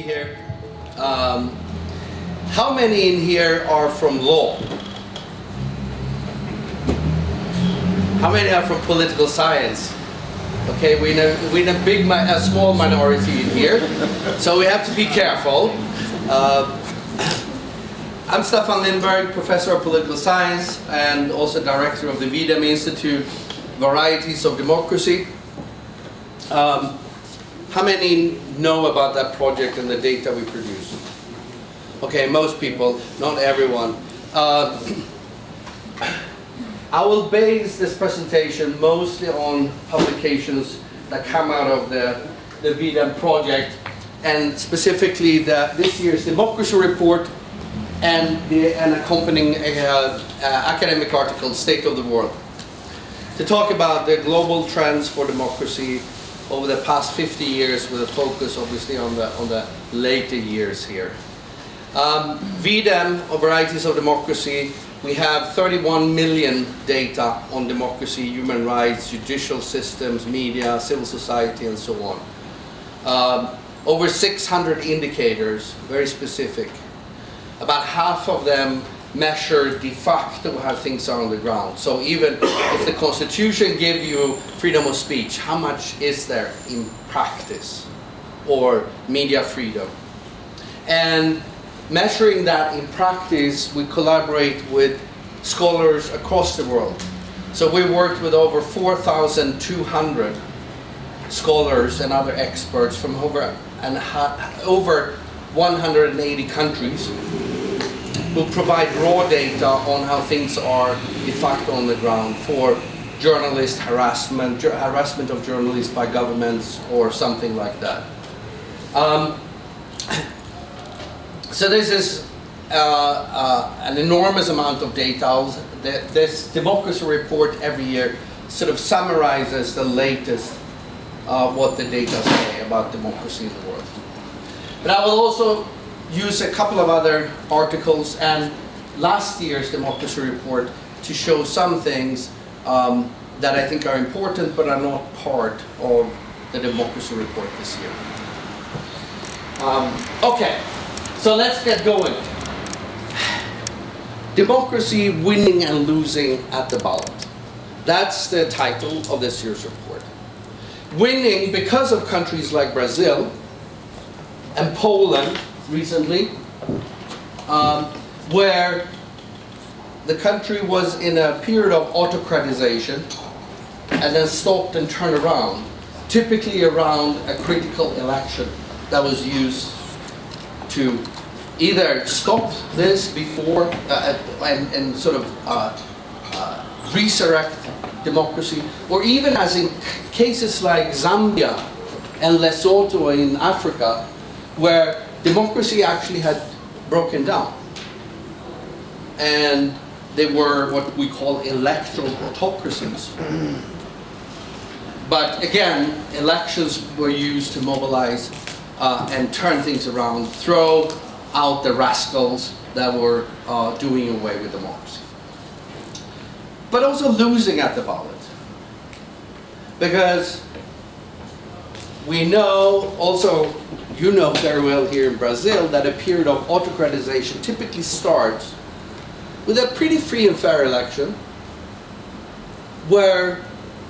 here. How many in here are from law? How many are from political science? Okay, we're in a small minority in here, so we have to be careful. I'm Staffan Lindberg, Professor of Political Science and also Director of the V-Dem Institute, Varieties of Democracy. How many know about that project and the data we produce? Okay, most people, not everyone. I will base this presentation mostly on publications that come out of the V-Dem project, and specifically this year's democracy report and an accompanying academic article, State of the World, to talk about the global trends for democracy over the past 50 years, with a focus obviously on the later years here. V-Dem, or Varieties of Democracy, we have 31 million data on democracy, human rights, judicial systems, media, civil society, and so on. Over 600 indicators, very specific. About half of them measure de facto how things are on the ground. So even if the Constitution gives you freedom of speech, how much is there in practice? Or media freedom? And measuring that in practice, we collaborate with scholars across the world. So we worked with over 4,200 scholars and other experts from over 180 countries, who provide raw data on how things are de facto on the ground for journalist harassment of journalists by governments or something like that. So this is an enormous amount of data. This democracy report every year sort of summarizes the latest what the data say about democracy in the world. But I will also use a couple of other articles and last year's democracy report to show some things that I think are important but are not part of the democracy report this year. Okay, so let's get going. Democracy winning and losing at the ballot. That's the title of this year's report. Winning because of countries like Brazil and Poland recently, where the country was in a period of autocratization and then stopped and turned around, typically around a critical election that was used to either stop this before and sort of resurrect democracy, or even as in cases like Zambia and Lesotho in Africa, where democracy actually had broken down and they were what we call electoral autocracies. But again, elections were used to mobilize and turn things around, throw out the rascals that were doing away with democracy. But also losing at the ballot, because we know also, you know very well here in Brazil, that a period of autocratization typically starts with a pretty free and fair election where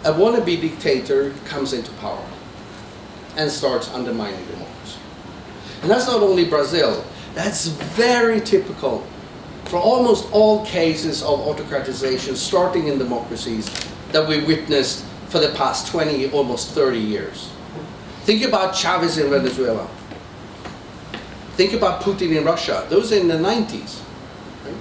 a wannabe dictator comes into power and starts undermining democracy. And that's not only Brazil, that's very typical for almost all cases of autocratization starting in democracies that we witnessed for the past 20, almost 30 years. Think about Chavez in Venezuela. Think about Putin in Russia. Those are in the 90s. Right?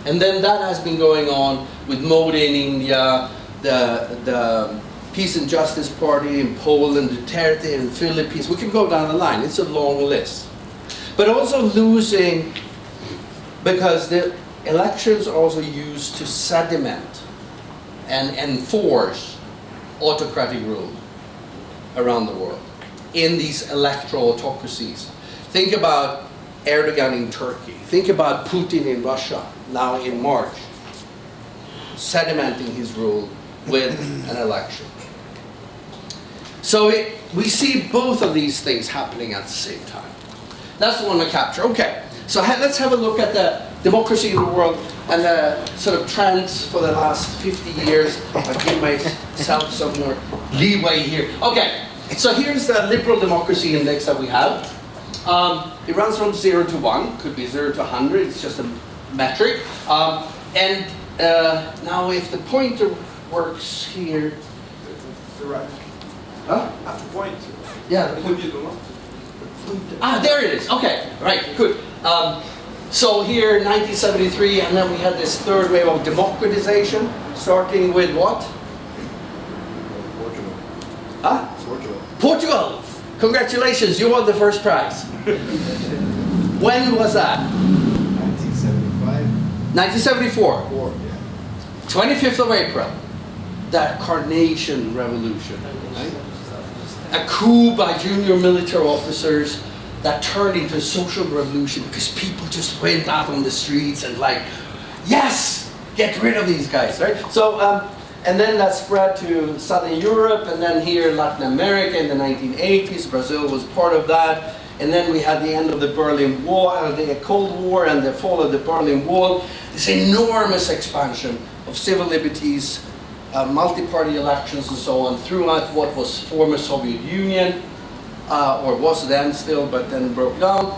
And then that has been going on with Modi in India, the Peace and Justice Party in Poland, Duterte in the Philippines. We can go down the line. It's a long list. But also losing because the elections are also used to sediment and enforce autocratic rule around the world in these electoral autocracies. Think about Erdogan in Turkey. Think about Putin in Russia, now in March, sedimenting his rule with an election. So we see both of these things happening at the same time. that's the one to capture. Okay, so let's have a look at the democracy in the world and the sort of trends for the last 50 years. I'll give myself some more leeway here. Okay, so here's the liberal democracy index that we have. It runs from 0 to 1, could be 0 to 100, it's just a metric. Now if the pointer works here. The right. Huh? At the point. Yeah, the pointer. There it is. Okay, right, good. So here, 1973, and then we had this third wave of democratization, starting with what? Portugal. Huh? Portugal. Portugal! Congratulations, you won the first prize. When was that? 1975. 1974. 4, yeah. 25th of April. The Carnation Revolution. Right? A coup by junior military officers that turned into a social revolution because people just went out on the streets and like, yes, get rid of these guys, right? So, and then that spread to Southern Europe, and then here Latin America in the 1980s. Brazil was part of that. And then we had the end of the Berlin Wall, the Cold War, and the fall of the Berlin Wall. This enormous expansion of civil liberties, multi-party elections and so on throughout what was former Soviet Union, or was then still, but then broke down.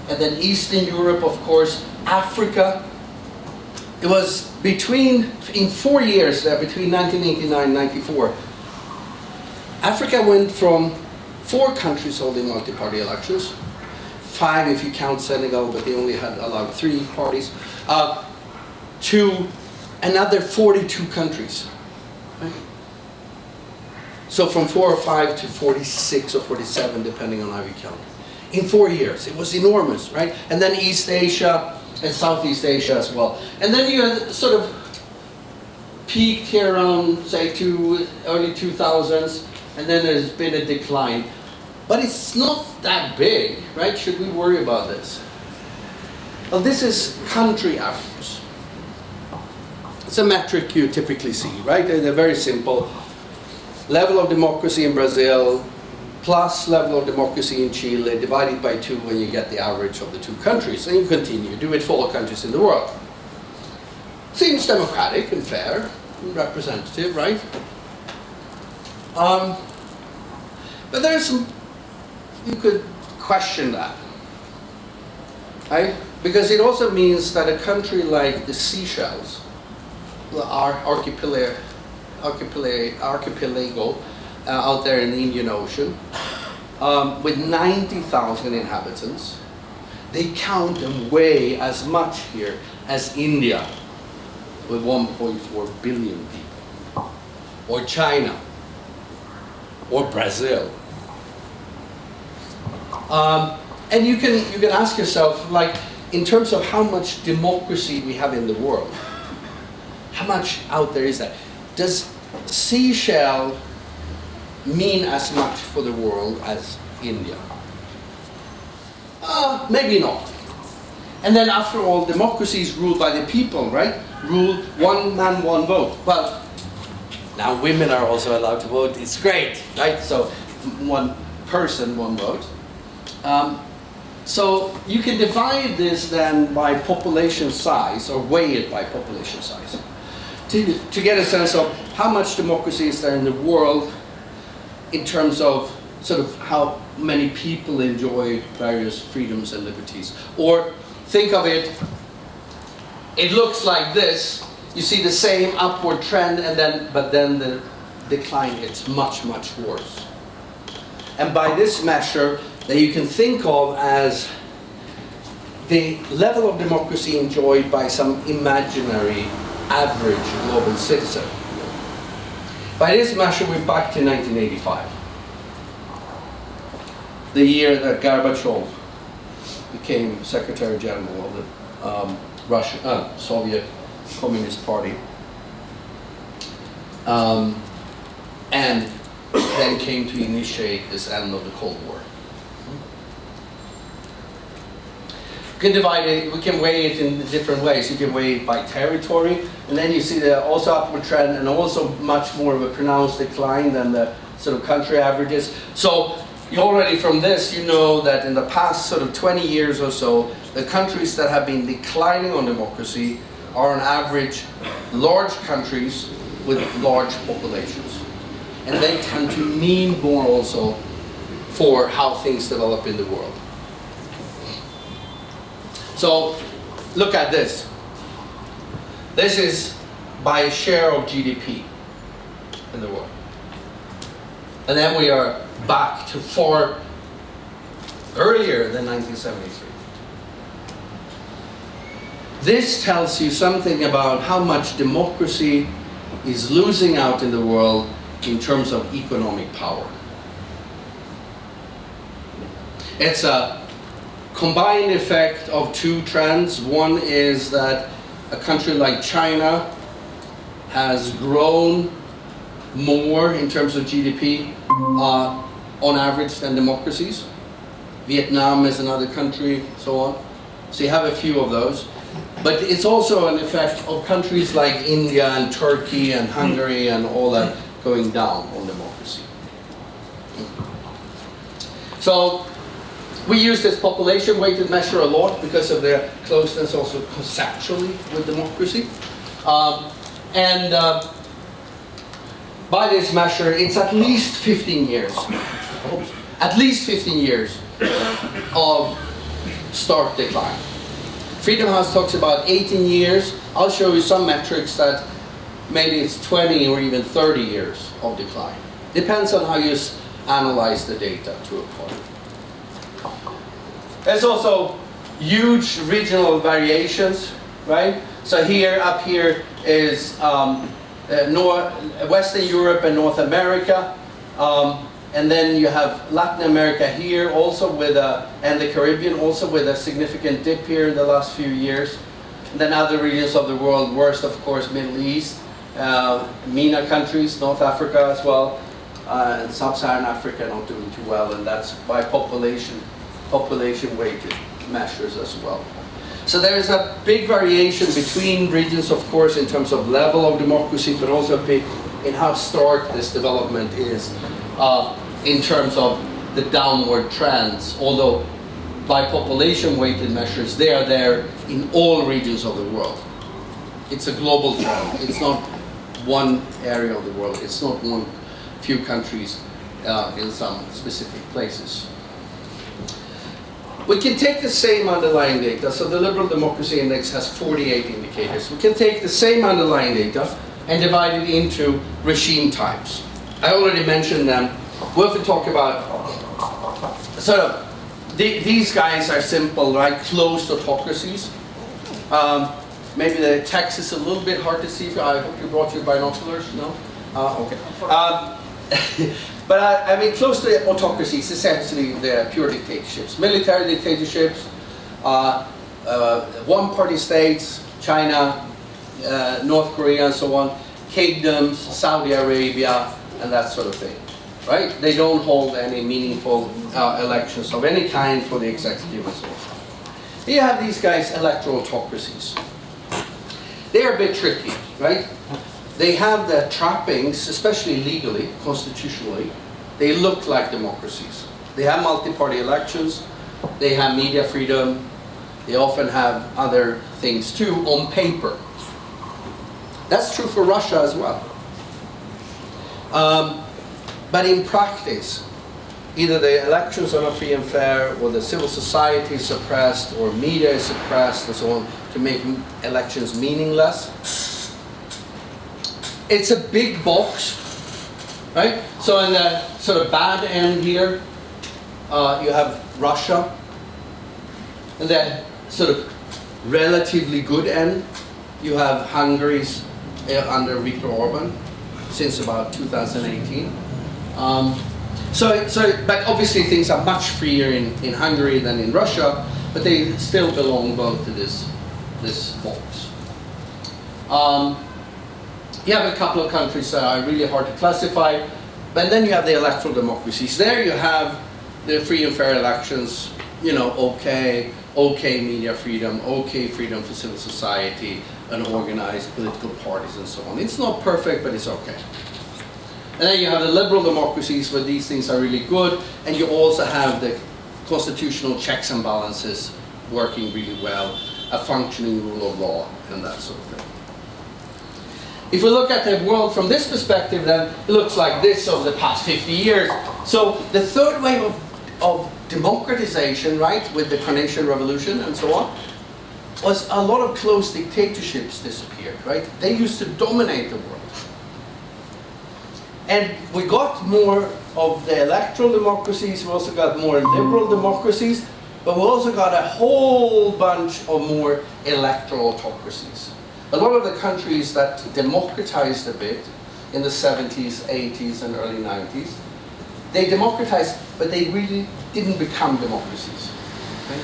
And then Eastern Europe, of course, Africa. It was in 4 years there, between 1989 and 94, Africa went from 4 countries holding multi-party elections, 5 if you count Senegal, but they only had allowed 3 parties, to another 42 countries. Right? So from 4 or 5 to 46 or 47, depending on how you count. In 4 years, it was enormous, right? And then East Asia and Southeast Asia as well. And then you had sort of peaked here around, say, early 2000s, and then there's been a decline. But it's not that big, right? Should we worry about this? Well, this is country average. It's a metric you typically see, right? They're very simple. Level of democracy in Brazil, plus level of democracy in Chile, divided by 2 when you get the average of the 2 countries. And you continue, do it for all countries in the world. Seems democratic and fair, and representative, right? But there's some, you could question that, right? Because it also means that a country like the Seychelles, our archipelago out there in the Indian Ocean, with 90,000 inhabitants, they count and weigh as much here as India, with 1.4 billion people, or China, or Brazil. And you can ask yourself, like, in terms of how much democracy we have in the world, how much out there is that? Does Seychelles mean as much for the world as India? Maybe not. And then after all, democracy is ruled by the people, right? Ruled one man, one vote. Well, now women are also allowed to vote. It's great, right? So one person, one vote. So you can divide this then by population size, or weigh it by population size, to get a sense of how much democracy is there in the world in terms of sort of how many people enjoy various freedoms and liberties. Or think of it, it looks like this. You see the same upward trend, but then the decline gets much, much worse. And by this measure, that you can think of as the level of democracy enjoyed by some imaginary average global citizen. By this measure, we're back to 1985. The year that Gorbachev became Secretary General of the Soviet Communist Party. And then came to initiate this end of the Cold War. We can divide it, we can weigh it in different ways. You can weigh it by territory, and then you see the also upward trend and also much more of a pronounced decline than the sort of country averages. So you already from this, you know that in the past sort of 20 years or so, the countries that have been declining on democracy are on average large countries with large populations. And they tend to mean more also for how things develop in the world. So look at this. This is by share of GDP in the world. And then we are back to far earlier than 1973. This tells you something about how much democracy is losing out in the world in terms of economic power. It's a combined effect of two trends. One is that a country like China has grown more in terms of GDP on average than democracies. Vietnam is another country, so on. So you have a few of those. But it's also an effect of countries like India and Turkey and Hungary and all that going down on democracy. So we use this population-weighted measure a lot because of their closeness also conceptually with democracy. By this measure, it's at least 15 years. At least 15 years of stark decline. Freedom House talks about 18 years. I'll show you some metrics that maybe it's 20 or even 30 years of decline. Depends on how you analyze the data to a point. There's also huge regional variations, right? So here, up here is Western Europe and North America. And then you have Latin America here also with and the Caribbean also with a significant dip here in the last few years. And then other regions of the world, worst of course Middle East, MENA countries, North Africa as well, and Sub-Saharan Africa not doing too well, and that's by population weighted measures as well. So there is a big variation between regions, of course, in terms of level of democracy, but also big in how stark this development is in terms of the downward trends. Although by population-weighted measures, they are there in all regions of the world. It's a global trend. It's not one area of the world. It's not one few countries in some specific places. We can take the same underlying data. So the Liberal Democracy Index has 48 indicators. We can take the same underlying data and divide it into regime types. I already mentioned them. We have to talk about sort of these guys are simple, right? Closed autocracies. Maybe the text is a little bit hard to see. I hope you brought your binoculars. No? Okay. But I mean, close to autocracies, essentially they're pure dictatorships. Military dictatorships, one-party states, China, North Korea and so on, kingdoms, Saudi Arabia, and that sort of thing. Right? They don't hold any meaningful elections of any kind for the executive and so on. You have these guys, electoral autocracies. They're a bit tricky, right? They have the trappings, especially legally, constitutionally. They look like democracies. They have multi-party elections. They have media freedom. They often have other things too on paper. That's true for Russia as well. But in practice, either the elections are not free and fair, or the civil society is suppressed, or media is suppressed, and so on, to make elections meaningless. It's a big box, right? So in the sort of bad end here, you have Russia, and then sort of relatively good end, you have Hungary's under Viktor Orban since about 2018. But obviously things are much freer in Hungary than in Russia, but they still belong both to this box. You have a couple of countries that are really hard to classify, but then you have the electoral democracies. There you have the free and fair elections, you know, okay media freedom, okay freedom for civil society, and organized political parties and so on. It's not perfect, but it's okay. And then you have the liberal democracies where these things are really good, and you also have the constitutional checks and balances working really well, a functioning rule of law, and that sort of thing. If we look at the world from this perspective, then it looks like this over the past 50 years. So the third wave of democratization, right, with the Carnation Revolution and so on, was a lot of closed dictatorships disappeared, right? They used to dominate the world. And we got more of the electoral democracies, we also got more liberal democracies, but we also got a whole bunch of more electoral autocracies. A lot of the countries that democratized a bit in the 70s, 80s, and early 90s, they democratized, but they really didn't become democracies. Okay?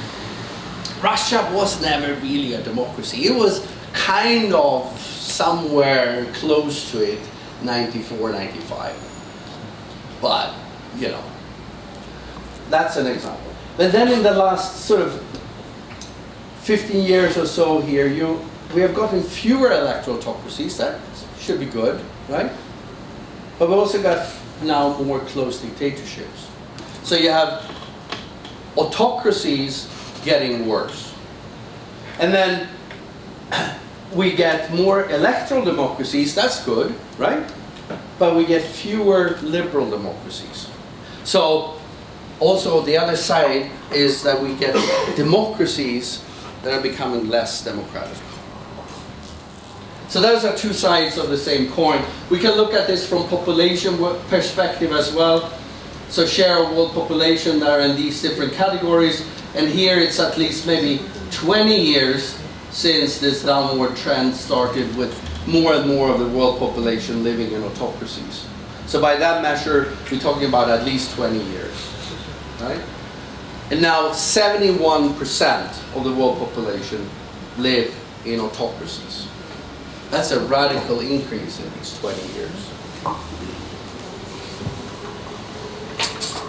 Russia was never really a democracy. It was kind of somewhere close to it, 94, 95. But, you know, that's an example. But then in the last sort of 15 years or so here, we have gotten fewer electoral autocracies. That should be good, right? But we also got now more closed dictatorships. So you have autocracies getting worse. And then we get more electoral democracies, that's good, right? But we get fewer liberal democracies. So also the other side is that we get democracies that are becoming less democratic. So those are two sides of the same coin. We can look at this from population perspective as well. So share of world population there in these different categories. And here it's at least maybe 20 years since this downward trend started with more and more of the world population living in autocracies. So by that measure, we're talking about at least 20 years, right? And now 71% of the world population live in autocracies. That's a radical increase in these 20 years.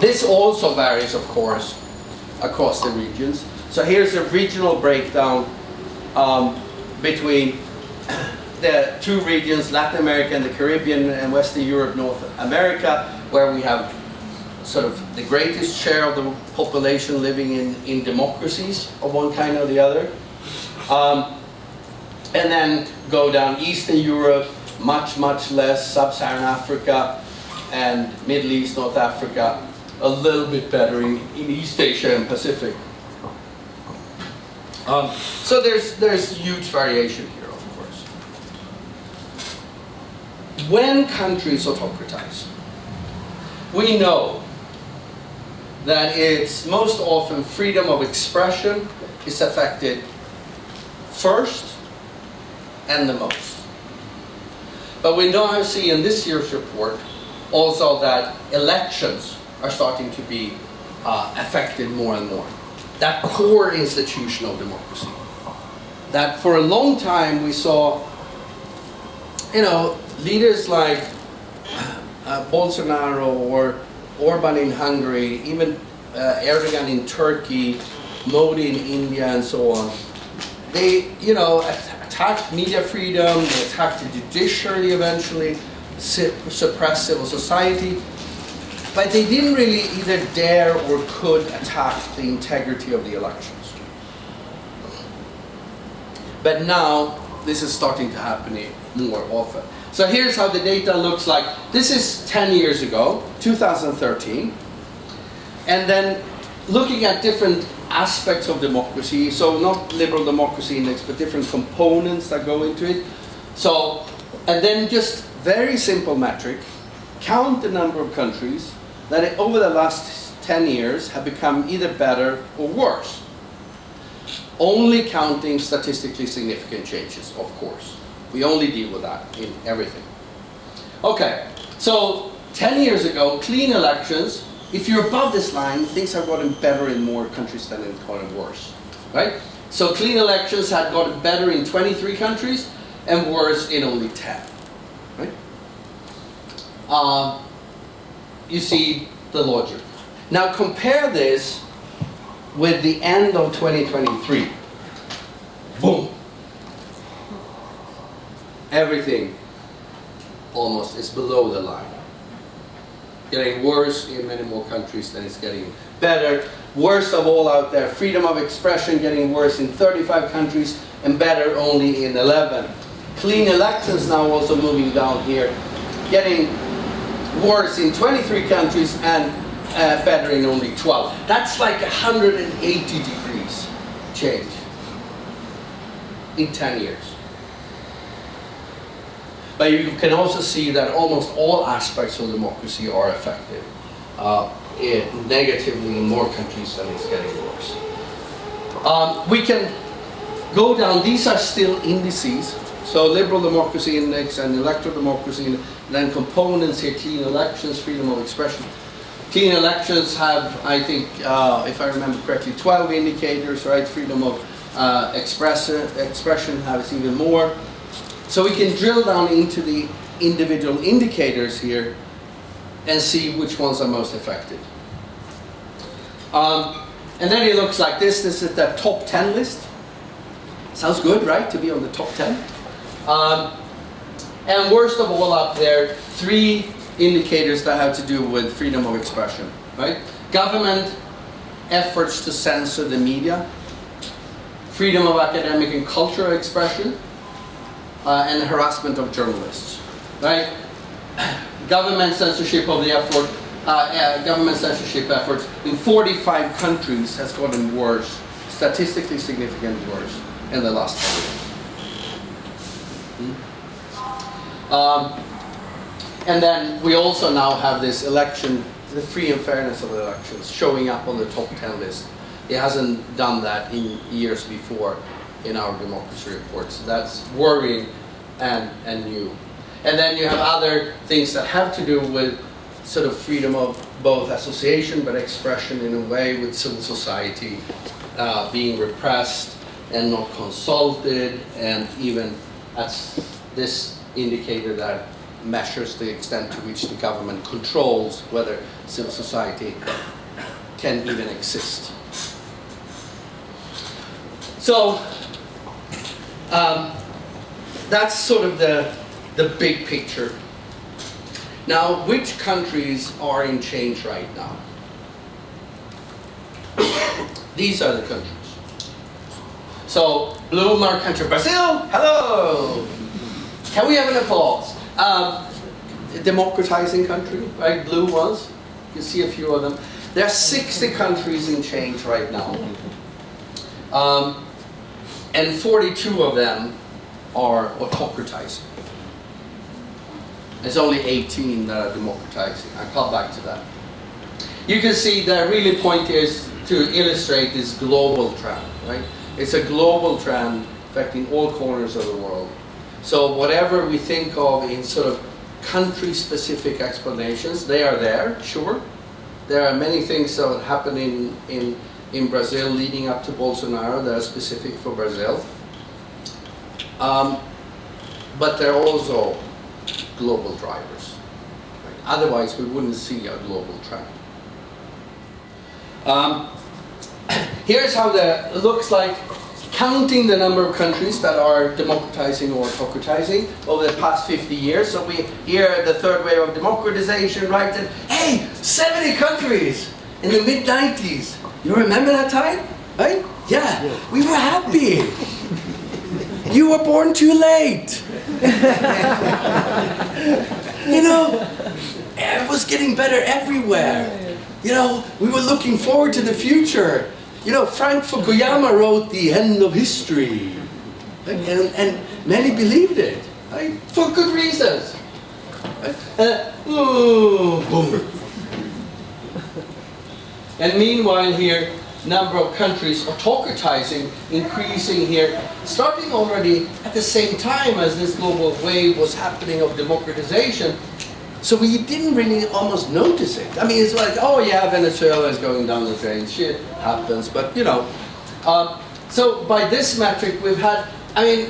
This also varies, of course, across the regions. So here's a regional breakdown between the two regions, Latin America and the Caribbean, and Western Europe, North America, where we have sort of the greatest share of the population living in democracies of one kind or the other. And then go down Eastern Europe, much, much less, Sub-Saharan Africa, and Middle East, North Africa, a little bit better in East Asia and Pacific. So there's huge variation here, of course. When countries autocratize, we know that it's most often freedom of expression is affected first and the most. But we now see in this year's report also that elections are starting to be affected more and more. That core institution of democracy. That for a long time we saw, you know, leaders like Bolsonaro or Orban in Hungary, even Erdogan in Turkey, Modi in India, and so on. They, you know, attacked media freedom, they attacked the judiciary eventually, suppressed civil society, but they didn't really either dare or could attack the integrity of the elections. But now, this is starting to happen more often. So here's how the data looks like. This is 10 years ago, 2013. And then looking at different aspects of democracy, so not liberal democracy index, but different components that go into it. So, and then just very simple metric, count the number of countries that over the last 10 years have become either better or worse. Only counting statistically significant changes, of course. We only deal with that in everything. Okay, so 10 years ago, clean elections. If you're above this line, things have gotten better in more countries than it's gotten worse, right? So clean elections had gotten better in 23 countries and worse in only 10, right? You see the logic. Now compare this with the end of 2023. Boom. Everything almost is below the line. getting worse in many more countries than it's getting better. Worst of all out there, freedom of expression getting worse in 35 countries and better only in 11. Clean elections now also moving down here, getting worse in 23 countries and better in only 12. That's like 180 degrees change in 10 years. But you can also see that almost all aspects of democracy are affected negatively in more countries than it's getting worse. We can go down, these are still indices. So liberal democracy index and electoral democracy, and then components here, clean elections, freedom of expression. Clean elections have, I think, if I remember correctly, 12 indicators, right? Freedom of expression has even more. So we can drill down into the individual indicators here and see which ones are most affected. And then it looks like this. This is the top 10 list. Sounds good, right, to be on the top 10? And worst of all up there, 3 indicators that have to do with freedom of expression, right? Government efforts to censor the media, freedom of academic and cultural expression, and harassment of journalists, right? Government censorship of the effort, government censorship efforts in 45 countries has gotten worse, statistically significantly worse in the last 10 years. And then we also now have this election, the free and fairness of the elections, showing up on the top 10 list. It hasn't done that in years before in our democracy reports. That's worrying and new. And then you have other things that have to do with sort of freedom of both association but expression in a way, with civil society being repressed and not consulted, and even as this indicator that measures the extent to which the government controls whether civil society can even exist. So that's sort of the big picture. Now, which countries are in change right now? These are the countries. So, blue marked country, Brazil, hello! Can we have an applause? A democratizing country, right? Blue ones. You can see a few of them. There are 60 countries in change right now. And 42 of them are autocratizing. It's only 18 that are democratizing. I'll come back to that. You can see the really point is to illustrate this global trend, right? It's a global trend affecting all corners of the world. So whatever we think of in sort of country-specific explanations, they are there, sure. There are many things that happen in Brazil leading up to Bolsonaro that are specific for Brazil. But they're also global drivers. Right? Otherwise, we wouldn't see a global trend. Here's how it looks like, counting the number of countries that are democratizing or autocratizing over the past 50 years. So we hear the third wave of democratization, right? And hey, 70 countries in the mid-90s. You remember that time? Right? Yeah. We were happy. You were born too late. You know, it was getting better everywhere. You know, we were looking forward to the future. You know, Frank Fukuyama wrote The End of History. And many believed it, right? For good reasons. Boom. And meanwhile here, number of countries autocratizing, increasing here, starting already at the same time as this global wave was happening of democratization. So we didn't really almost notice it. I mean, it's like, oh yeah, Venezuela is going down the drain, shit happens, but you know. So by this metric we've had, I mean,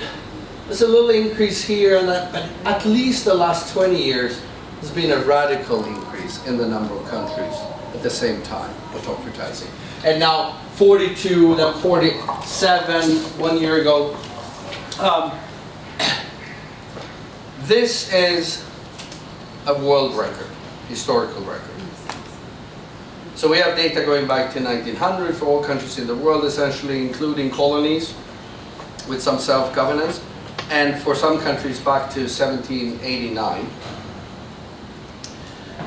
there's a little increase here and that, but at least the last 20 years there's been a radical increase in the number of countries at the same time autocratizing. And now 42, then 47 1 year ago. This is a world record. historical record. So we have data going back to 1900 for all countries in the world, essentially including colonies with some self-governance, and for some countries back to 1789.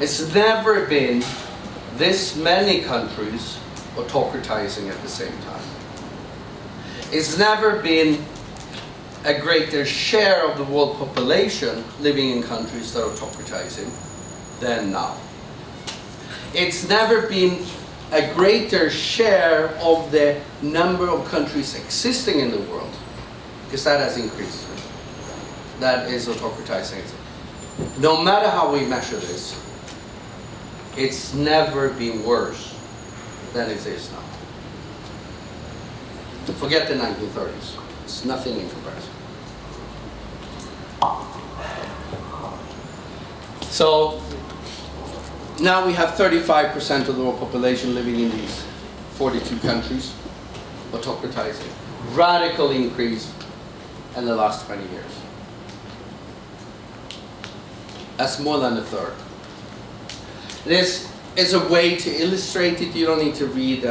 It's never been this many countries autocratizing at the same time. It's never been a greater share of the world population living in countries that are autocratizing than now. It's never been a greater share of the number of countries existing in the world, because that has increased. That is autocratizing. No matter how we measure this, it's never been worse than it is now. Forget the 1930s. It's nothing in comparison. So now we have 35% of the world population living in these 42 countries, autocratizing. Radical increase in the last 20 years. That's more than a third. This is a way to illustrate it. You don't need to read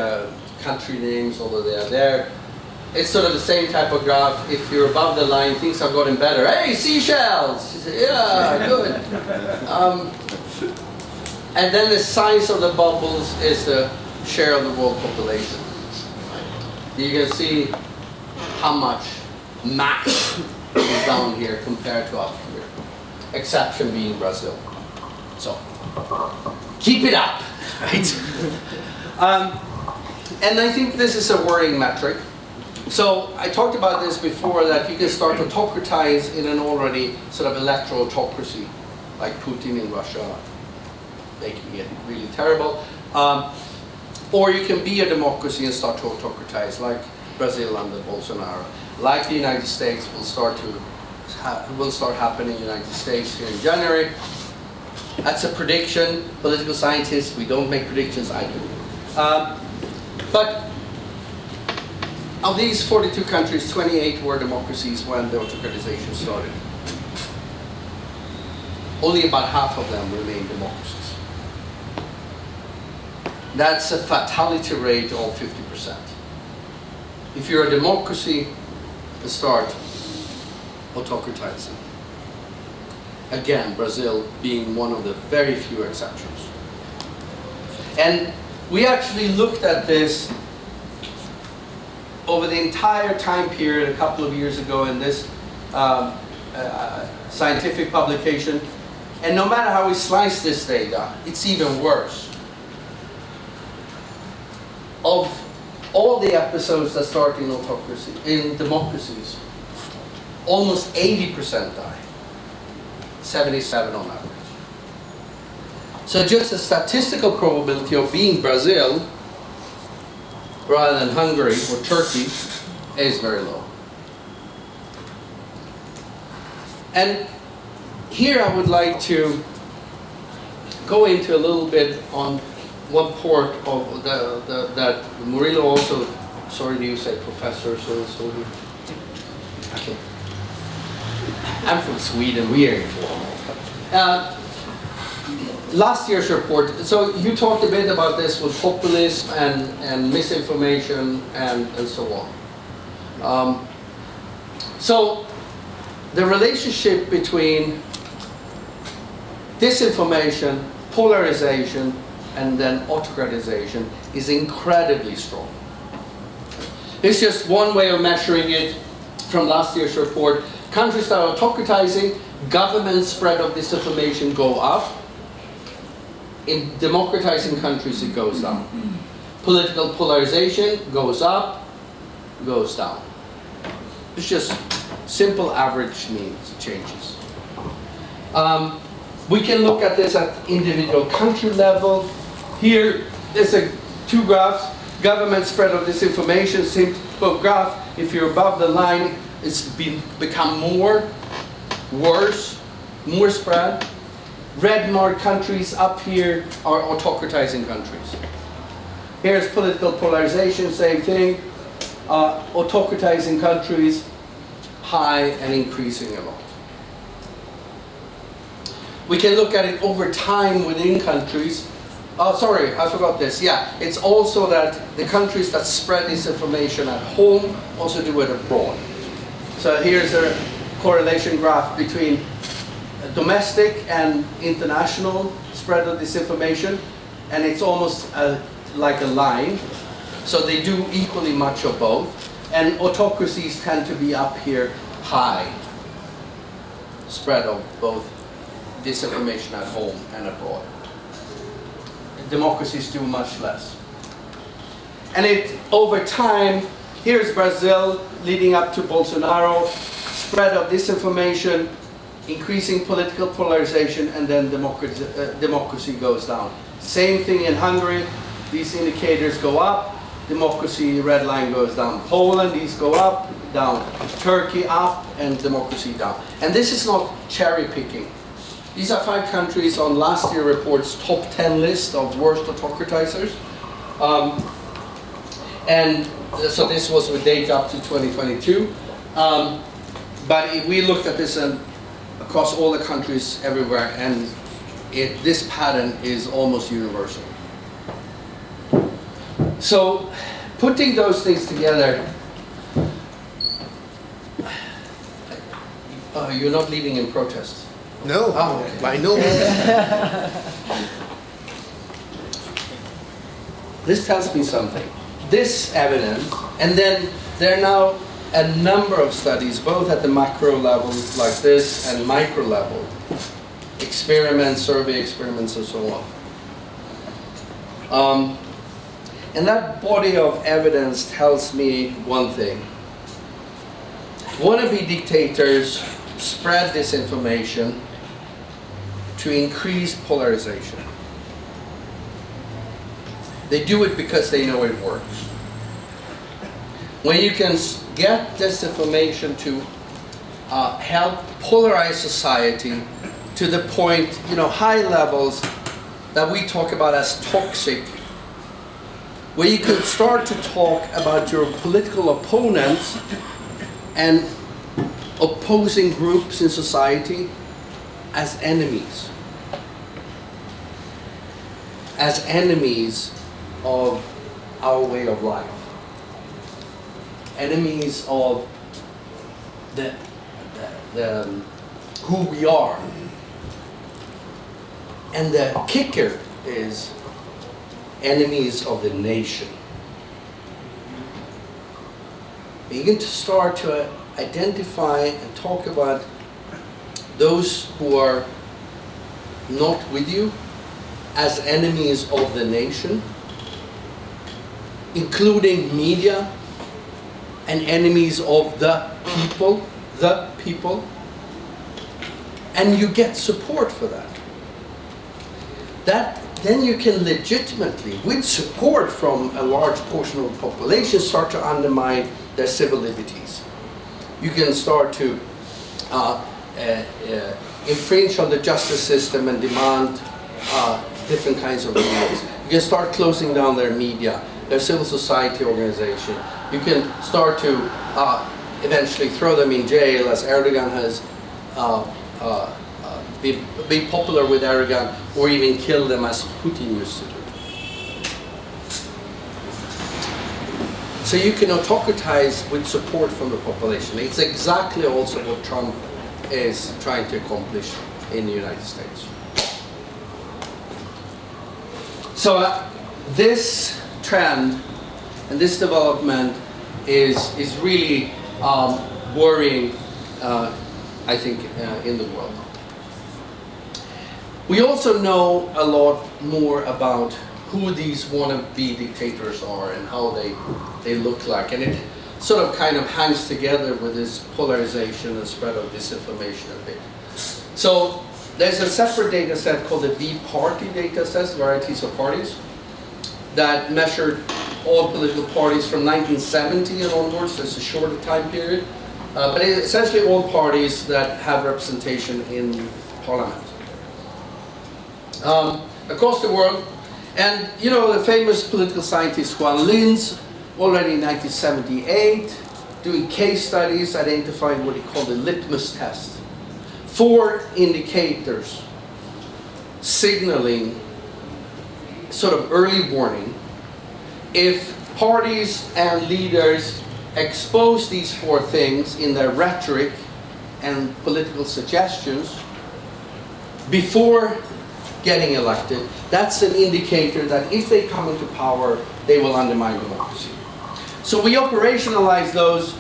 country names, although they are there. It's sort of the same type of graph. If you're above the line, things have gotten better. Hey, seashells! You say, yeah, good. And then the size of the bubbles is the share of the world population. You can see how much max is down here compared to up here. Exception being Brazil. So, keep it up, right? And I think this is a worrying metric. So I talked about this before, that you can start to autocratize in an already sort of electoral autocracy, like Putin in Russia, making it really terrible. Or you can be a democracy and start to autocratize, like Brazil under Bolsonaro. Like the United States will start happening in the United States here in January. That's a prediction. Political scientists, we don't make predictions, I do. But of these 42 countries, 28 were democracies when the autocratization started. Only about half of them remain democracies. That's a fatality rate of 50%. If you're a democracy, start autocratizing. Again, Brazil being one of the very few exceptions. And we actually looked at this over the entire time period a couple of years ago in this scientific publication. And no matter how we slice this data, it's even worse. Of all the episodes that start in autocracy, in democracies, almost 80% die. 77 on average. So just the statistical probability of being Brazil rather than Hungary or Turkey is very low. And here I would like to go into a little bit on one part of that Murillo also, sorry to use a professor, so okay. I'm from Sweden, we are informal. Last year's report, so you talked a bit about this with populism and misinformation and so on. So the relationship between disinformation, polarization, and then autocratization is incredibly strong. It's just one way of measuring it from last year's report. Countries that are autocratizing, government spread of disinformation go up. In democratizing countries, it goes down. Political polarization goes up, goes down. It's just simple average means changes. We can look at this at individual country level. Here, there's two graphs. Government spread of disinformation, simple graph. If you're above the line, it's become worse, more spread. Red marked countries up here are autocratizing countries. Here's political polarization, same thing. Autocratizing countries, high and increasing a lot. We can look at it over time within countries. Oh, sorry, I forgot this. Yeah, it's also that the countries that spread this information at home also do it abroad. So here's a correlation graph between domestic and international spread of this information, and it's almost like a line. So they do equally much of both, and autocracies tend to be up here high, spread of both disinformation at home and abroad. Democracies do much less. And over time, here's Brazil leading up to Bolsonaro, spread of disinformation, increasing political polarization, and then democracy goes down. Same thing in Hungary, these indicators go up, democracy, red line goes down. Poland, these go up, down. Turkey up, and democracy down. And this is not cherry picking. These are 5 countries on last year's report's top 10 list of worst autocratizers. And so this was with data up to 2022. But we looked at this across all the countries everywhere, and this pattern is almost universal. So putting those things together, you're not leaving in protest. No, Oh, okay. by no means. This tells me something. This evidence, and then there are now a number of studies, both at the macro level like this and micro level, experiments, survey experiments, and so on. And that body of evidence tells me one thing. Wannabe dictators spread disinformation to increase polarization. They do it because they know it works. When you can get disinformation to help polarize society to the point, high levels that we talk about as toxic, where you could start to talk about your political opponents and opposing groups in society as enemies of our way of life, enemies of the who we are. And the kicker is enemies of the nation. You can start to identify and talk about those who are not with you as enemies of the nation, including media, and enemies of the people, and you get support for that. Then you can legitimately, with support from a large portion of the population, start to undermine their civil liberties. You can start to infringe on the justice system and demand different kinds of rules. You can start closing down their media, their civil society organization. You can start to eventually throw them in jail, as Erdogan has be popular with Erdogan, or even kill them as Putin used to do. So you can autocratize with support from the population. It's exactly also what Trump is trying to accomplish in the United States. So this trend and this development is really worrying, I think, in the world. We also know a lot more about who these wannabe dictators are and how they look like. And it sort of kind of hangs together with this polarization and spread of disinformation a bit. So there's a separate data set called the V-Party data set, Varieties of Parties, that measured all political parties from 1970 and onwards. So it's a shorter time period. But it's essentially all parties that have representation in parliament. Across the world. And the famous political scientist Juan Linz, already in 1978, doing case studies, identifying what he called the litmus test. 4 indicators signaling sort of early warning. If parties and leaders expose these four things in their rhetoric and political suggestions before getting elected, that's an indicator that if they come into power, they will undermine democracy. So we operationalize those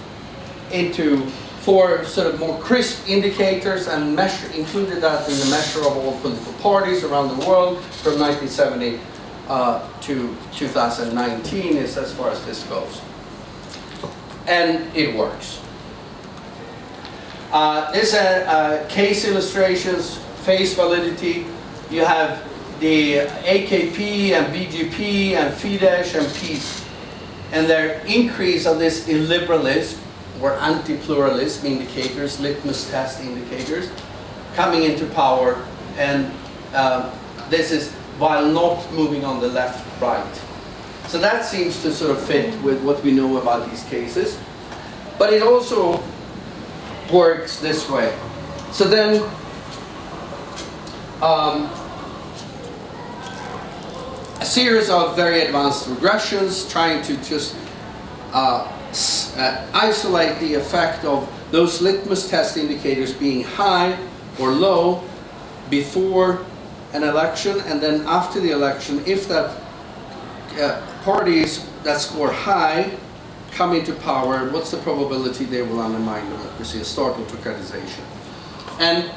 into four sort of more crisp indicators and included that in the measure of all political parties around the world from 1970 to 2019 is as far as this goes. And it works. These are case illustrations, face validity. You have the AKP and BGP and Fidesz and PiS, and their increase of this illiberalism or anti-pluralism indicators, litmus test indicators, coming into power, and this is while not moving on the left-right. So that seems to sort of fit with what we know about these cases. But it also works this way. So then, a series of very advanced regressions trying to just isolate the effect of those litmus test indicators being high or low before an election, and then after the election, if that parties that score high come into power, what's the probability they will undermine democracy and start autocratization? And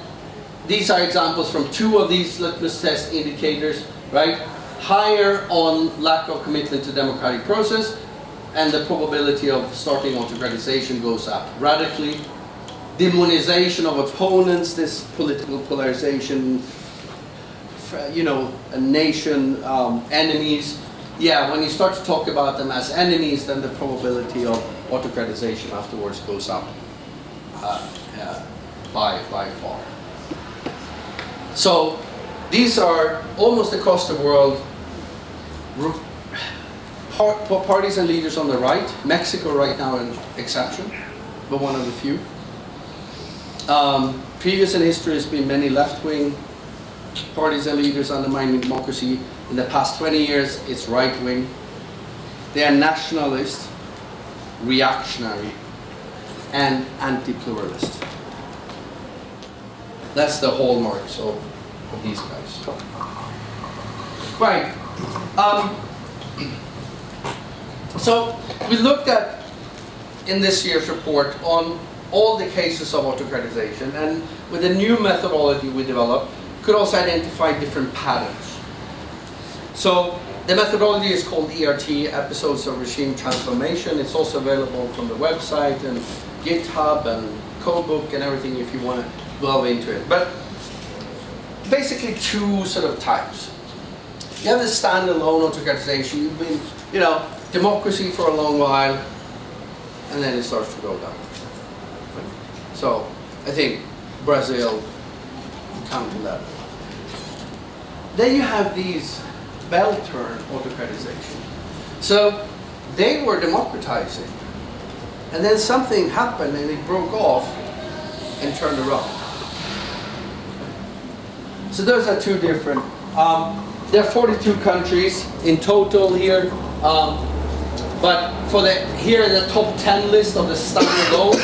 these are examples from two of these litmus test indicators, right? Higher on lack of commitment to democratic process, and the probability of starting autocratization goes up radically. Demonization of opponents, this political polarization, you know, a nation, enemies. Yeah, when you start to talk about them as enemies, then the probability of autocratization afterwards goes up by far. So these are almost across the world parties and leaders on the right. Mexico right now an exception, but one of the few. Previous in history has been many left-wing parties and leaders undermining democracy. In the past 20 years, it's right-wing. They are nationalist, reactionary, and anti-pluralist. That's the hallmarks of these guys. Right. So we looked at, in this year's report, on all the cases of autocratization, and with a new methodology we developed, could also identify different patterns. So the methodology is called ERT, Episodes of Regime Transformation. It's also available from the website and GitHub and Codebook and everything if you want to delve into it. But basically two sort of types. You have the standalone autocratization. You've been, you know, democracy for a long while, and then it starts to go down. So I think Brazil come to that. Then you have these bell-turn autocratization. So they were democratizing, and then something happened and it broke off and turned around. So those are two different. There are 42 countries in total here, but for here in the top 10 list of the standalone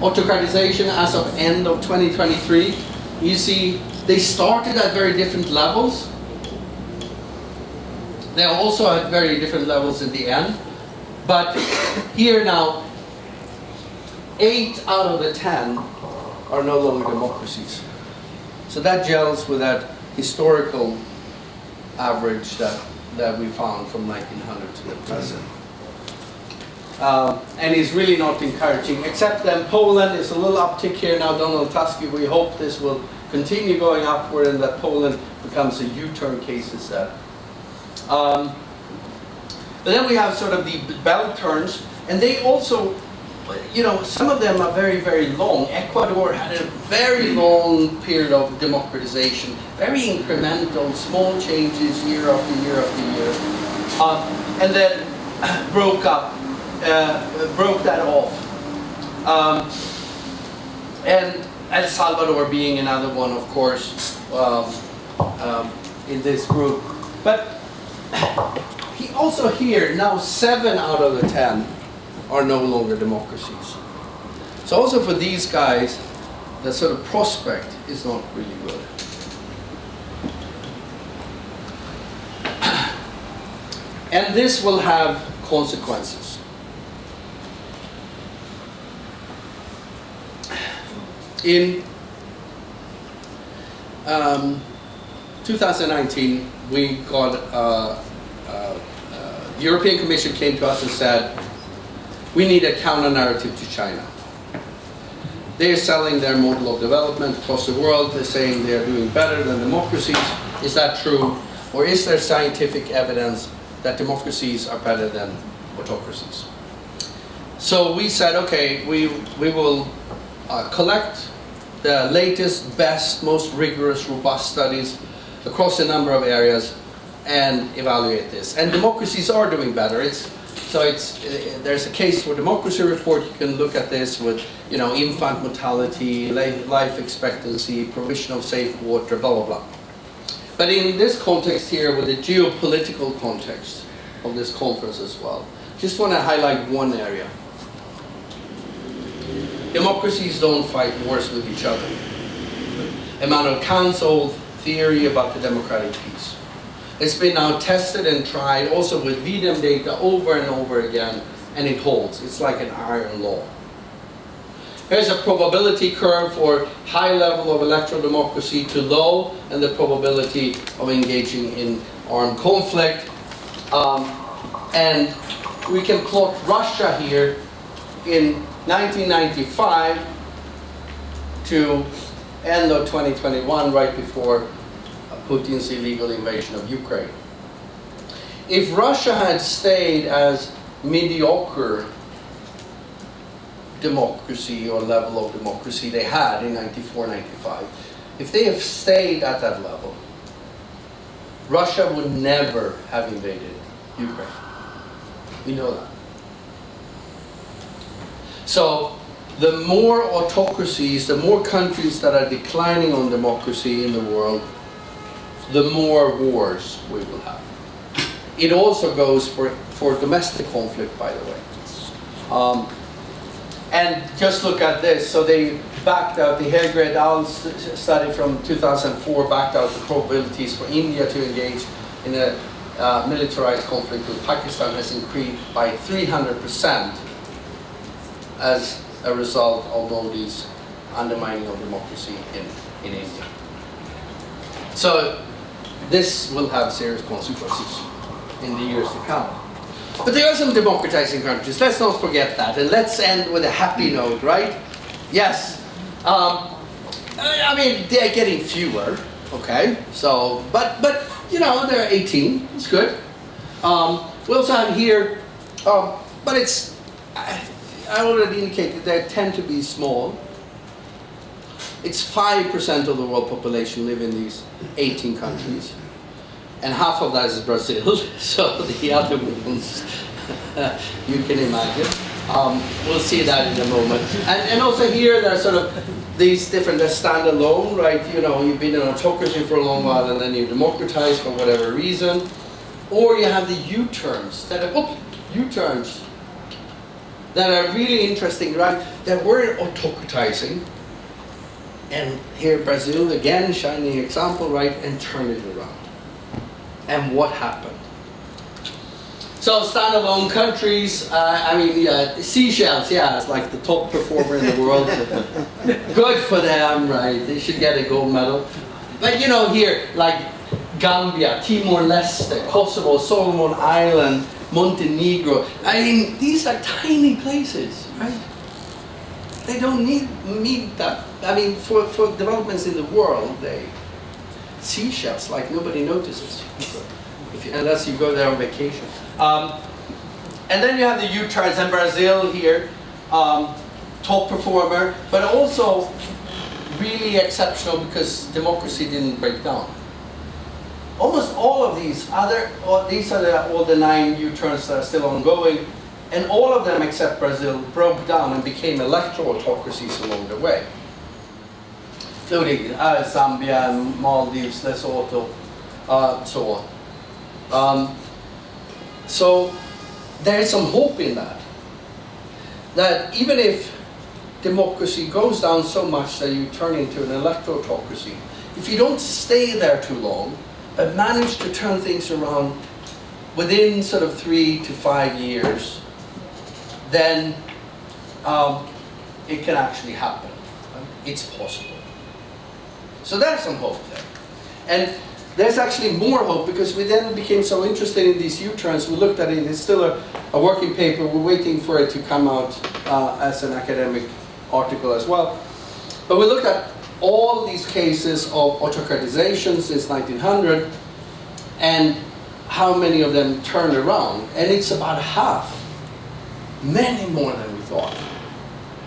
autocratization as of end of 2023, you see they started at very different levels. They also at very different levels in the end. But here now, 8 out of the 10 are no longer democracies. So that gels with that historical average that we found from 1900 to the present. And is really not encouraging, except that Poland is a little uptick here now. Donald Tusk, we hope this will continue going upward and that Poland becomes a U-turn case instead. But then we have sort of the bell turns, and they also, you know, some of them are very, very long. Ecuador had a very long period of democratization, very incremental, small changes year after year after year, and then broke that off. And El Salvador being another one, of course, in this group. But he also here, now 7 out of the 10 are no longer democracies. So also for these guys, the sort of prospect is not really good. And this will have consequences. In 2019, we got the European Commission came to us and said, we need a counter-narrative to China. They're selling their model of development across the world. They're saying they're doing better than democracies. Is that true? Or is there scientific evidence that democracies are better than autocracies? So we said, okay, we will collect the latest, best, most rigorous, robust studies across a number of areas and evaluate this. And democracies are doing better. There's a case for democracy report. You can look at this with, infant mortality, life expectancy, provision of safe water, blah, blah, blah. But in this context here, with the geopolitical context of this conference as well, just want to highlight one area. Democracies don't fight wars with each other. Immanuel Kant's old theory about the democratic peace. It's been now tested and tried also with V-Dem data over and over again, and it holds. It's like an iron law. Here's a probability curve for high level of electoral democracy to low, and the probability of engaging in armed conflict. And we can plot Russia here in 1995 to end of 2021, right before Putin's illegal invasion of Ukraine. If Russia had stayed as mediocre democracy or level of democracy they had in 94, 95, if they have stayed at that level, Russia would never have invaded Ukraine. We know that. So the more autocracies, the more countries that are declining on democracy in the world, the more wars we will have. It also goes for domestic conflict, by the way. And just look at this. So they backed out, the Hegre et al. Study from 2004 backed out the probabilities for India to engage in a militarized conflict with Pakistan has increased by 300% as a result of Modi's undermining of democracy in India. So this will have serious consequences in the years to come. But there are some democratizing countries. Let's not forget that. And let's end with a happy note, right? Yes. I mean, they're getting fewer, okay? So, but there are 18. It's good. We also have here, but it's, I already indicated they tend to be small. It's 5% of the world population live in these 18 countries. And half of that is Brazil, so the other ones, you can imagine. We'll see that in a moment. And also here, there are sort of these different, they're standalone, right? You've been in autocracy for a long while and then you democratize for whatever reason. Or you have the U-turns that are, U-turns that are really interesting, right? That were autocratizing. And here Brazil, again, shining example, right? And turn it around. And what happened? So standalone countries, Seychelles, yeah, it's like the top performer in the world. Good for them, right? They should get a gold medal. But here, like Gambia, Timor-Leste, Kosovo, Solomon Island, Montenegro. These are tiny places, right? They don't need that. For developments in the world, Seychelles, like nobody notices, unless you go there on vacation. And then you have the U-turns and Brazil here, top performer, but also really exceptional because democracy didn't break down. Almost all of these these are all the 9 U-turns that are still ongoing, and all of them except Brazil broke down and became electoral autocracies along the way. including Zambia, Maldives, Lesotho, so on. So there is some hope in that. That even if democracy goes down so much that you turn into an electorocracy, if you don't stay there too long, but manage to turn things around within sort of 3 to 5 years, then it can actually happen. It's possible. So there's some hope there. And there's actually more hope, because we then became so interested in these U-turns. We looked at it. It's still a working paper. We're waiting for it to come out as an academic article as well. But we looked at all these cases of autocratization since 1900 and how many of them turned around. And it's about half, many more than we thought,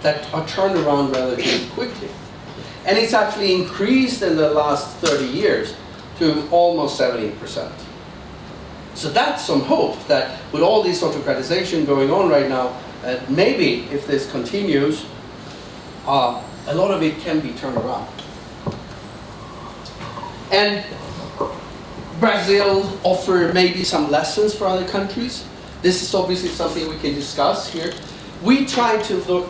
that are turned around relatively quickly. And it's actually increased in the last 30 years to almost 70%. So that's some hope that with all this autocratization going on right now, maybe if this continues, a lot of it can be turned around. And Brazil offers maybe some lessons for other countries. This is obviously something we can discuss here. We tried to look,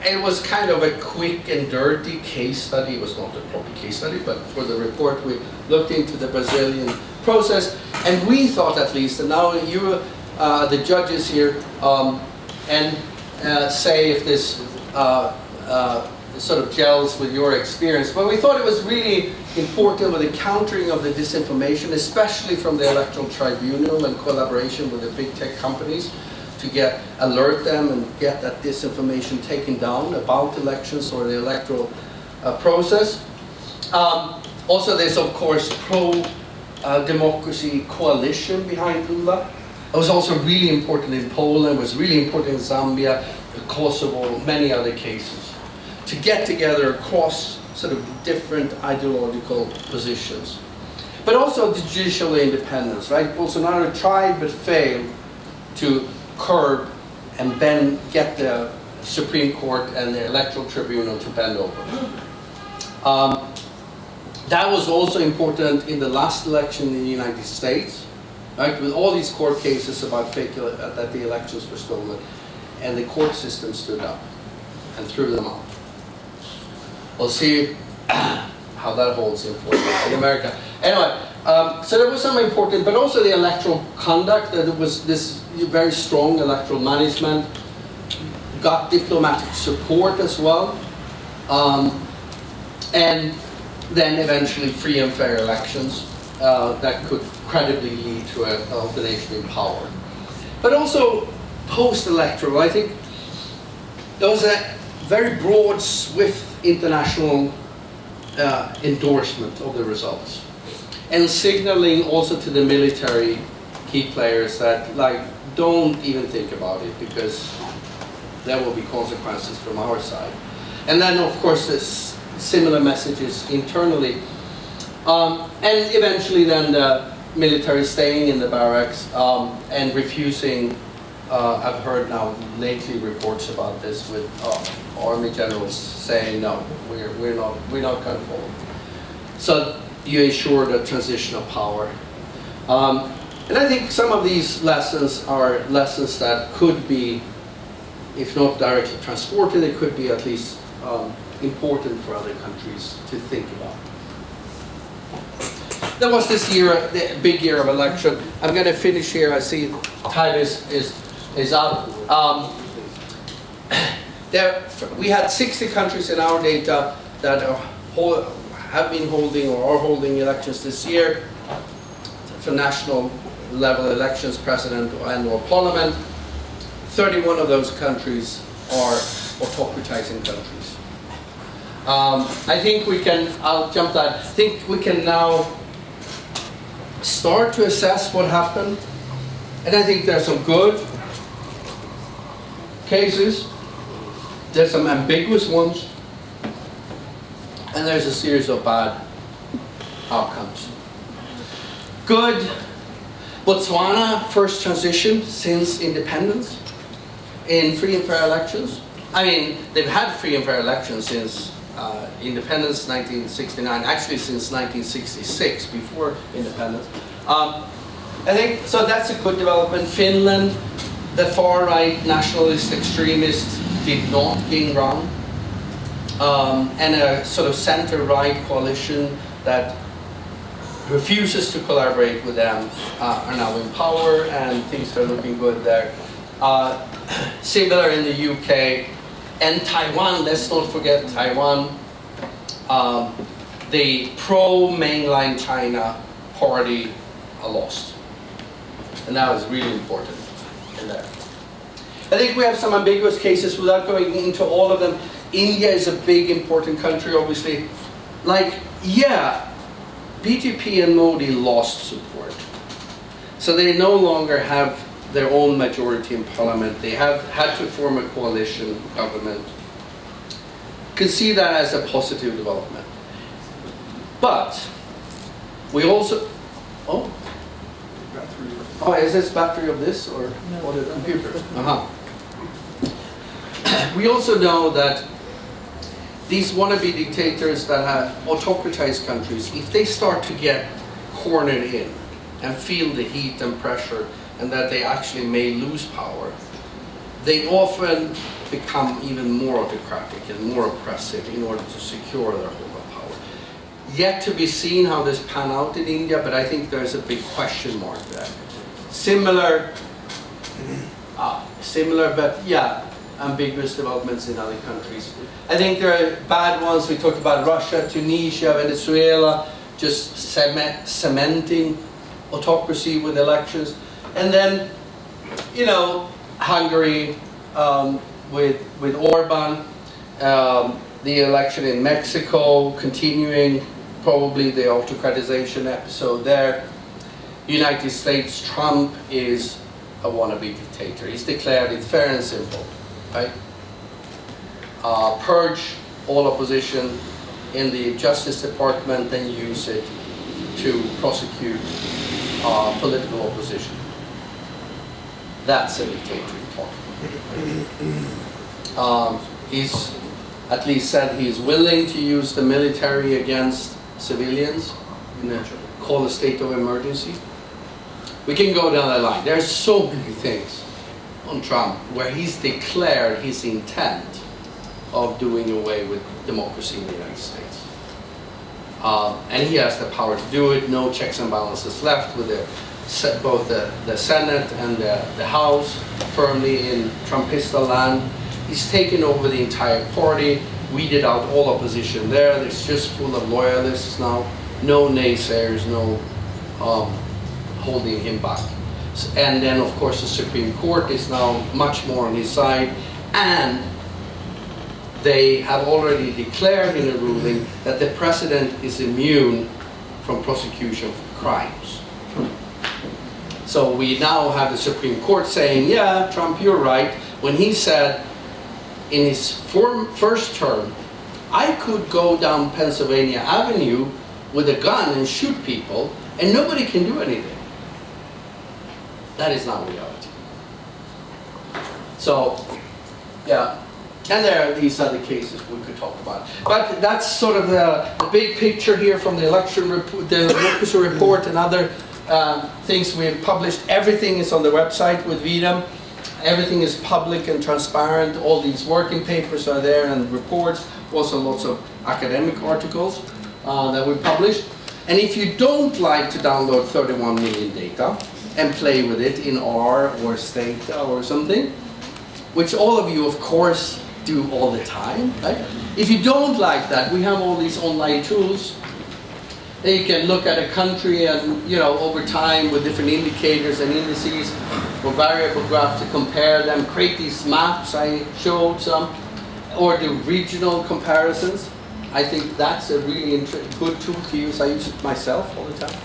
it was kind of a quick and dirty case study. It was not a proper case study, but for the report we looked into the Brazilian process, and we thought at least, and now you, the judges here, and say if this sort of gels with your experience, but we thought it was really important with the countering of the disinformation, especially from the electoral tribunal and collaboration with the big tech companies, to alert them and get that disinformation taken down about elections or the electoral process. Also, there's of course pro-democracy coalition behind Lula. It was also really important in Poland, it was really important in Zambia, Kosovo, many other cases, to get together across sort of different ideological positions. But also the judicial independence, right? Bolsonaro tried but failed to curb and then get the Supreme Court and the Electoral Tribunal to bend over. That was also important in the last election in the United States, right? With all these court cases about that the elections were stolen, and the court system stood up and threw them out. We'll see how that holds in America. Anyway, so there was some important, but also the electoral conduct, that it was this very strong electoral management, got diplomatic support as well, and then eventually free and fair elections that could credibly lead to an alternation in power. But also post-electoral, I think there was a very broad, swift international endorsement of the results, and signaling also to the military key players that, like, don't even think about it, because there will be consequences from our side. And then of course there's similar messages internally, and eventually then the military staying in the barracks and refusing. I've heard now lately reports about this with army generals saying no, we're not going to follow. So you ensure the transition of power, and I think some of these lessons are lessons that could be, if not directly transported, it could be at least important for other countries to think about. There was this year, the big year of election. I'm going to finish here. I see time is up. We had 60 countries in our data that have been holding or are holding elections this year for national level elections, president and or parliament. 31 of those countries are autocratizing countries. I think we can, I'll jump that, I think we can now start to assess what happened. And I think there's some good cases, there's some ambiguous ones, and there's a series of bad outcomes. Good, Botswana, first transition since independence in free and fair elections. I mean, they've had free and fair elections since independence, 1969, actually since 1966, before independence. I think, so that's a good development. Finland, the far-right nationalist extremists did not gain ground. And a sort of center-right coalition that refuses to collaborate with them are now in power, and things are looking good there. Similar in the UK. And Taiwan, let's not forget Taiwan. The pro-mainland China party lost. And that was really important in there. I think we have some ambiguous cases without going into all of them. India is a big, important country, obviously. Like, yeah, BJP and Modi lost support. So they no longer have their own majority in parliament. They have had to form a coalition government. You can see that as a positive development. But we also, oh, is this battery of this or what is computer? We also know that these wannabe dictators that have autocratized countries, if they start to get cornered in and feel the heat and pressure and that they actually may lose power, they often become even more autocratic and more oppressive in order to secure their hold of power. Yet to be seen how this pan out in India, but I think there's a big question mark there. Similar but yeah, ambiguous developments in other countries. I think there are bad ones. We talked about Russia, Tunisia, Venezuela, just cementing autocracy with elections. And then, you know, Hungary with Orban, the election in Mexico, continuing probably the autocratization episode there. United States, Trump is a wannabe dictator. He's declared it fair and simple, right? Purge all opposition in the Justice Department, then use it to prosecute political opposition. That's a dictator talk. He's at least said he's willing to use the military against civilians in call a state of emergency. We can go down that line. There are so many things on Trump where he's declared his intent of doing away with democracy in the United States. And he has the power to do it. No checks and balances left with both the Senate and the House firmly in Trumpista land. He's taken over the entire party, weeded out all opposition there. It's just full of loyalists now. No naysayers, no holding him back. And then of course the Supreme Court is now much more on his side, and they have already declared in a ruling that the president is immune from prosecution for crimes. So we now have the Supreme Court saying, yeah, Trump, you're right, when he said in his first term, I could go down Pennsylvania Avenue with a gun and shoot people and nobody can do anything. That is not reality. So, yeah. And there are these other cases we could talk about. But that's sort of the big picture here from the election report, the democracy report and other things we've published. Everything is on the website with V-Dem. Everything is public and transparent. All these working papers are there and reports. Also lots of academic articles that we published. And if you don't like to download 31 million data and play with it in R or Stata or something, which all of you of course do all the time, right? If you don't like that, we have all these online tools. You can look at a country and, you know, over time with different indicators and indices or variable graphs to compare them, create these maps I showed some, or do regional comparisons. I think that's a really good tool to use. I use it myself all the time.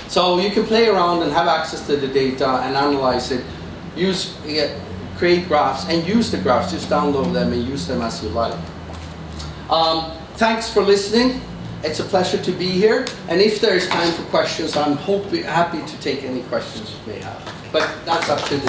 So you can play around and have access to the data and analyze it, create graphs and use the graphs, just download them and use them as you like. Thanks for listening. It's a pleasure to be here. And if there's time for questions, I'm happy to take any questions you may have. But that's up to the